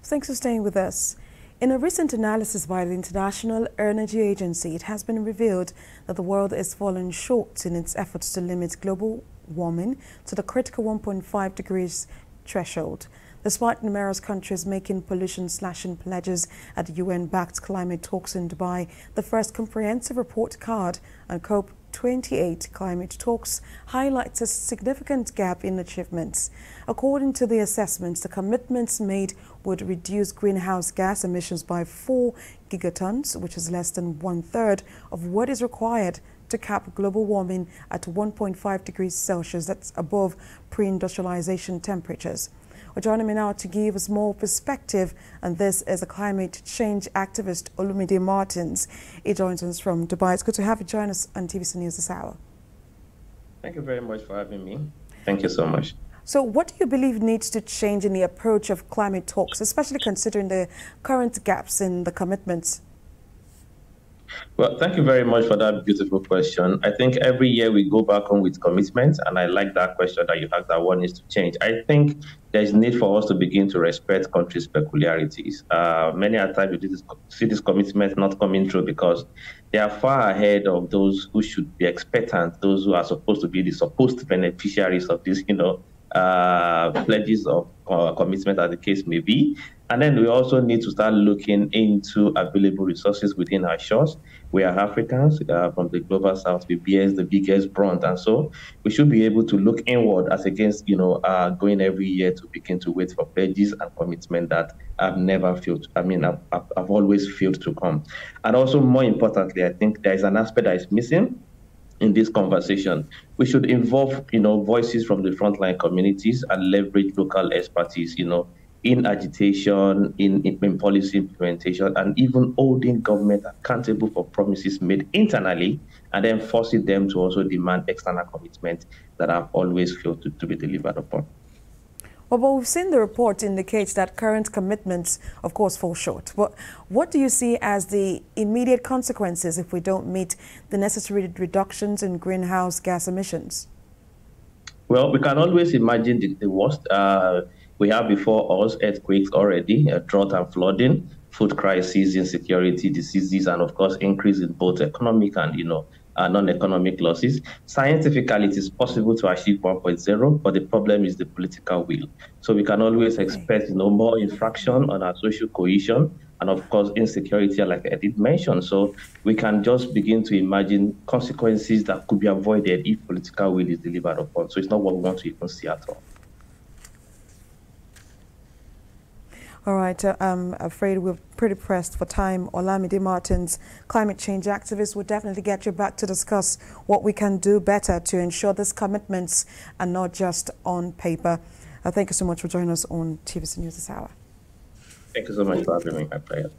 Thanks for staying with us. In a recent analysis by the International Energy Agency, it has been revealed that the world is falling short in its efforts to limit global warming to the critical 1.5 degrees threshold. Despite numerous countries making pollution-slashing pledges at UN-backed climate talks in Dubai, the first comprehensive report card on COP28 climate talks highlights a significant gap in achievements. According to the assessments, the commitments made would reduce greenhouse gas emissions by 4 gigatons, which is less than one-third of what is required to cap global warming at 1.5 degrees Celsius. That's above pre-industrialization temperatures. Well, joining me now to give us more perspective, and this is a climate change activist, Olumide Martins. He joins us from Dubai. It's good to have you join us on TVC News this hour. Thank you very much for having me. Thank you so much. So what do you believe needs to change in the approach of climate talks, especially considering the current gaps in the commitments? Well, thank you very much for that beautiful question. I think every year we go back on with commitments, and I like that question that you asked, that what needs to change. I think there's need for us to begin to respect countries' peculiarities. Many a times we see this commitment not coming through because they are far ahead of those who should be expectant, those who are supposed to be the supposed beneficiaries of this, pledges of commitment, as the case may be. And then we also need to start looking into available resources within our shores. We are Africans from the global south. We bear the biggest brunt, and so we should be able to look inward as against, going every year to begin to wait for pledges and commitment that have never failed. I've always failed to come. And also, more importantly, I think there is an aspect that is missing in this conversation. We should involve, voices from the frontline communities and leverage local expertise, in agitation, in policy implementation, and even holding government accountable for promises made internally, and then forcing them to also demand external commitments that have always failed to be delivered upon. Well, but we've seen the report indicates that current commitments, of course, fall short. But what do you see as the immediate consequences if we don't meet the necessary reductions in greenhouse gas emissions? Well, we can always imagine the worst. We have before us earthquakes already, drought and flooding, food crisis, insecurity, diseases, and of course, increase in both economic and, non-economic losses. Scientifically, it is possible to achieve 1.0, but the problem is the political will. So we can always expect, more infraction on our social cohesion, and of course, insecurity, like I did mention. So we can just begin to imagine consequences that could be avoided if political will is delivered upon. So it's not what we want to even see at all. All right, I'm afraid we're pretty pressed for time. Olumide Martins, climate change activist, will definitely get you back to discuss what we can do better to ensure these commitments are not just on paper. Thank you so much for joining us on TVC News this hour. Thank you so much for having me, my friend.